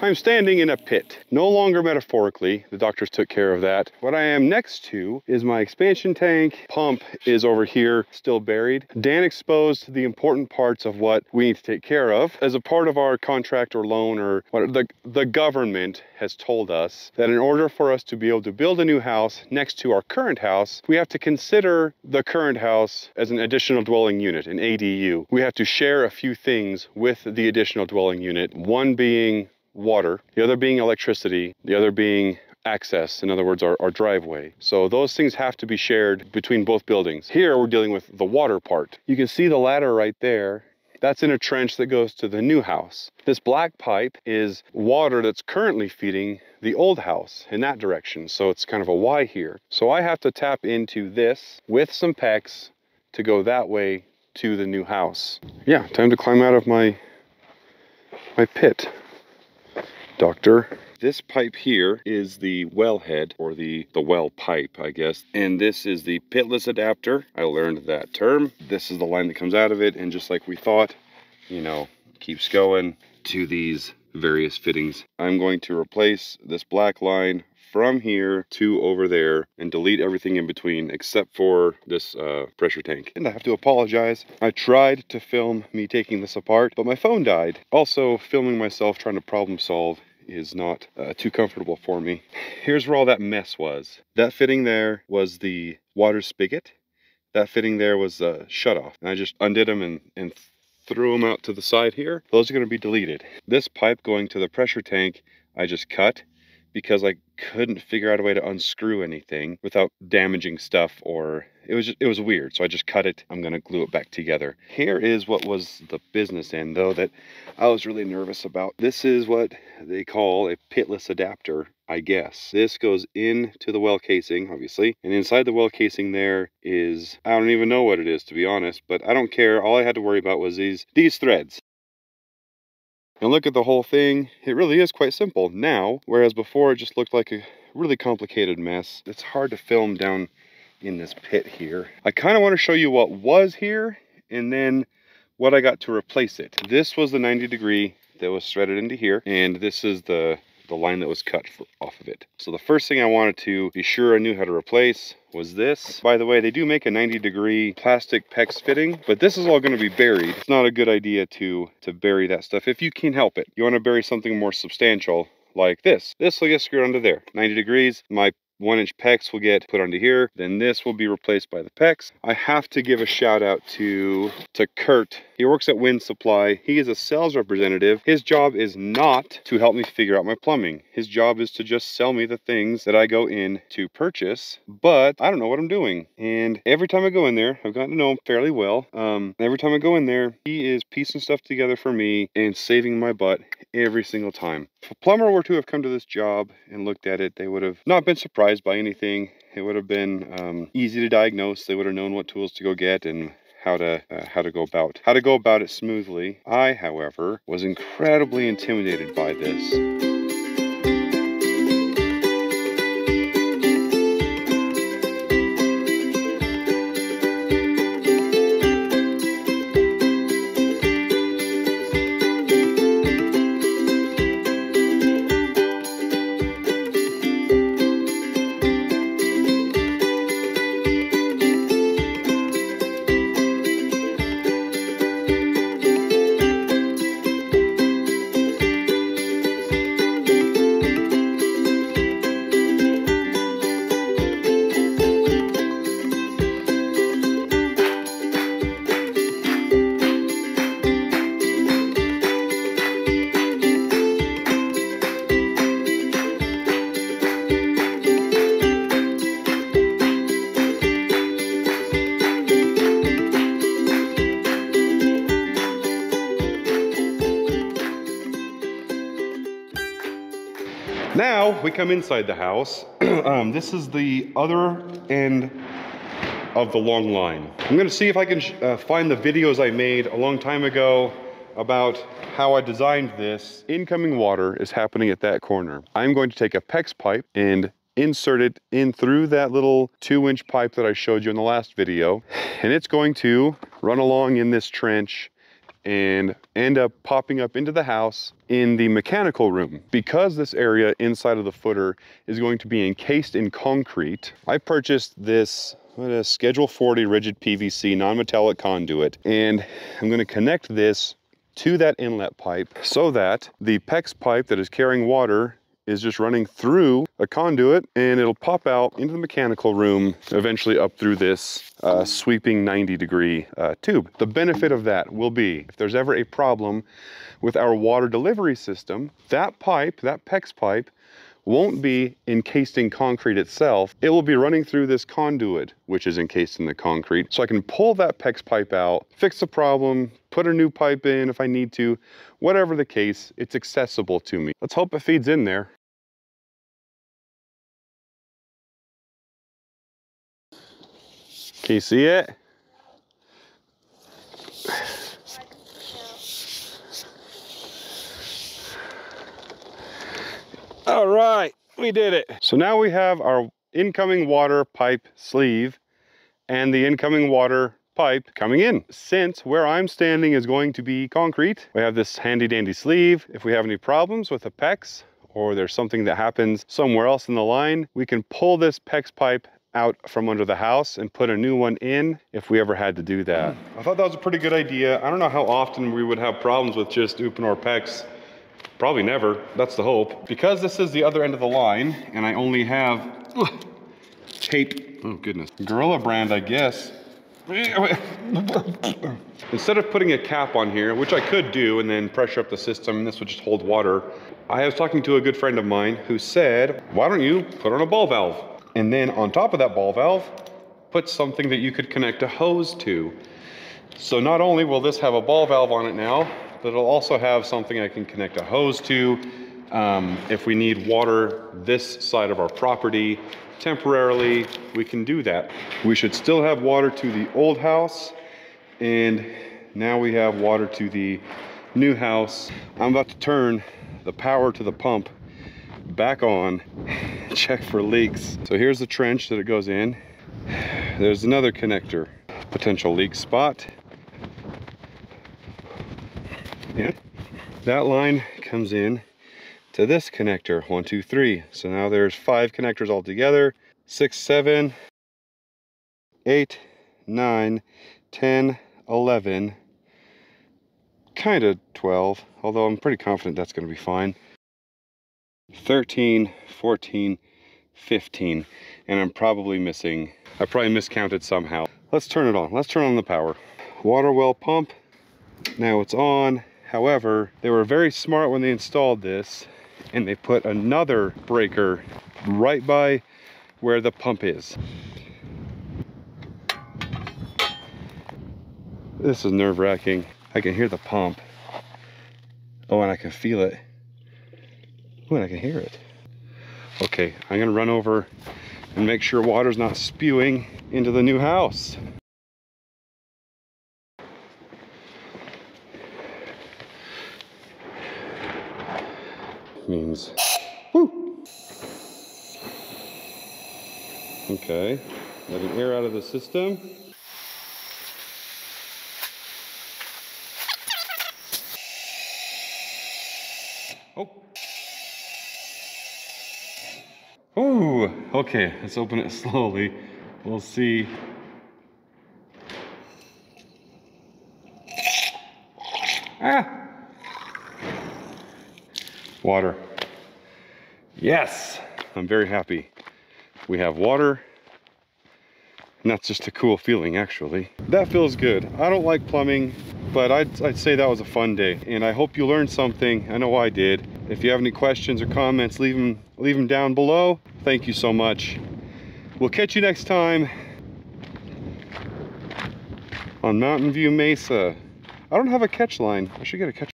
I'm standing in a pit. No longer metaphorically, the doctors took care of that. What I am next to is my expansion tank. Pump is over here, still buried. Dan exposed the important parts of what we need to take care of. As a part of our contract or loan, or what the government has told us that in order for us to be able to build a new house next to our current house, we have to consider the current house as an additional dwelling unit, an ADU. We have to share a few things with the additional dwelling unit, one being water, the other being electricity, the other being access, in other words, our driveway. So those things have to be shared between both buildings. Here we're dealing with the water part. You can see the ladder right there. That's in a trench that goes to the new house. This black pipe is water that's currently feeding the old house in that direction. So it's kind of a Y here. So I have to tap into this with some PEX to go that way to the new house. Yeah, time to climb out of my pit, doctor. This pipe here is the wellhead, or the well pipe, I guess. And this is the pitless adapter. I learned that term. This is the line that comes out of it. And just like we thought, you know, keeps going to these various fittings. I'm going to replace this black line from here to over there and delete everything in between except for this pressure tank. And I have to apologize. I tried to film me taking this apart, but my phone died. Also, filming myself trying to problem solve is not too comfortable for me. Here's where all that mess was. That fitting there was the water spigot. That fitting there was a shutoff. And I just undid them and threw them out to the side here. Those are going to be deleted. This pipe going to the pressure tank, I just cut because I couldn't figure out a way to unscrew anything without damaging stuff, or it was weird. So I just cut it. I'm gonna glue it back together. Here is what was the business end though that I was really nervous about. This is what they call a pitless adapter, I guess. This goes into the well casing, obviously, and inside the well casing there is, I don't even know what it is, to be honest, but I don't care. All I had to worry about was these threads. And look at the whole thing. It really is quite simple now, whereas before it just looked like a really complicated mess. It's hard to film down in this pit here. I kind of want to show you what was here and then what I got to replace it. This was the 90 degree that was threaded into here, and this is the line that was cut off of it. So the first thing I wanted to be sure I knew how to replace was this. By the way, they do make a 90 degree plastic PEX fitting, but this is all going to be buried. It's not a good idea to bury that stuff if you can help it. You want to bury something more substantial like this. This will get screwed onto there. 90 degrees. My 1-inch PEX will get put onto here. Then this will be replaced by the PEX. I have to give a shout out to Kurt. He works at Wind Supply. He is a sales representative. His job is not to help me figure out my plumbing. His job is to just sell me the things that I go in to purchase, but I don't know what I'm doing. And every time I go in there, I've gotten to know him fairly well. Every time I go in there, he is piecing stuff together for me and saving my butt every single time. If a plumber were to have come to this job and looked at it, they would have not been surprised by anything. It would have been easy to diagnose. They would have known what tools to go get and how to go about it smoothly. I, however, was incredibly intimidated by this. Now we come inside the house. This is the other end of the long line. I'm gonna see if I can find the videos I made a long time ago about how I designed this. Incoming water is happening at that corner. I'm going to take a PEX pipe and insert it in through that little 2-inch pipe that I showed you in the last video. And it's going to run along in this trench and end up popping up into the house in the mechanical room. Because this area inside of the footer is going to be encased in concrete, I purchased this Schedule 40 rigid PVC non-metallic conduit, and I'm going to connect this to that inlet pipe so that the PEX pipe that is carrying water is just running through a conduit, and it'll pop out into the mechanical room, eventually up through this sweeping 90-degree tube. The benefit of that will be, if there's ever a problem with our water delivery system, that pipe, that PEX pipe, won't be encased in concrete itself. It will be running through this conduit, which is encased in the concrete. So I can pull that PEX pipe out, fix the problem, put a new pipe in if I need to. Whatever the case, it's accessible to me. Let's hope it feeds in there. Can you see it? All right, we did it. So now we have our incoming water pipe sleeve and the incoming water pipe coming in. Since where I'm standing is going to be concrete, we have this handy dandy sleeve. If we have any problems with the PEX, or there's something that happens somewhere else in the line, we can pull this PEX pipe out from under the house and put a new one in if we ever had to do that. I thought that was a pretty good idea. I don't know how often we would have problems with just Uponor PEX. Probably never, that's the hope. Because this is the other end of the line and I only have tape, oh goodness, Gorilla brand, I guess. Instead of putting a cap on here, which I could do and then pressure up the system and this would just hold water, I was talking to a good friend of mine who said, why don't you put on a ball valve? And then on top of that ball valve, put something that you could connect a hose to. So not only will this have a ball valve on it now, but it'll also have something I can connect a hose to. If we need water this side of our property temporarily, we can do that. We should still have water to the old house, and now we have water to the new house. I'm about to turn the power to the pump back on, check for leaks. So here's the trench that it goes in. There's another connector, potential leak spot. Yeah, that line comes in to this connector, 1, 2, 3. So now there's 5 connectors altogether, 6, 7, 8, 9, 10, 11, kind of 12, although I'm pretty confident that's going to be fine. 13, 14, 15, and I'm probably missing, I probably miscounted somehow. Let's turn it on. Let's turn on the power. Water well pump. Now it's on. However, they were very smart when they installed this, and they put another breaker right by where the pump is. This is nerve-wracking. I can hear the pump. Oh, and I can feel it. Oh, and I can hear it. Okay, I'm gonna run over and make sure water's not spewing into the new house. Means, whoo! Okay, letting air out of the system. Oh. Ooh, okay, let's open it slowly. We'll see. Ah! Water. Yes! I'm very happy. We have water. And that's just a cool feeling, actually. That feels good. I don't like plumbing, but I'd say that was a fun day. And I hope you learned something. I know I did. If you have any questions or comments, leave them down below. Thank you so much. We'll catch you next time on Mountain View Mesa. I don't have a catch line. I should get a catch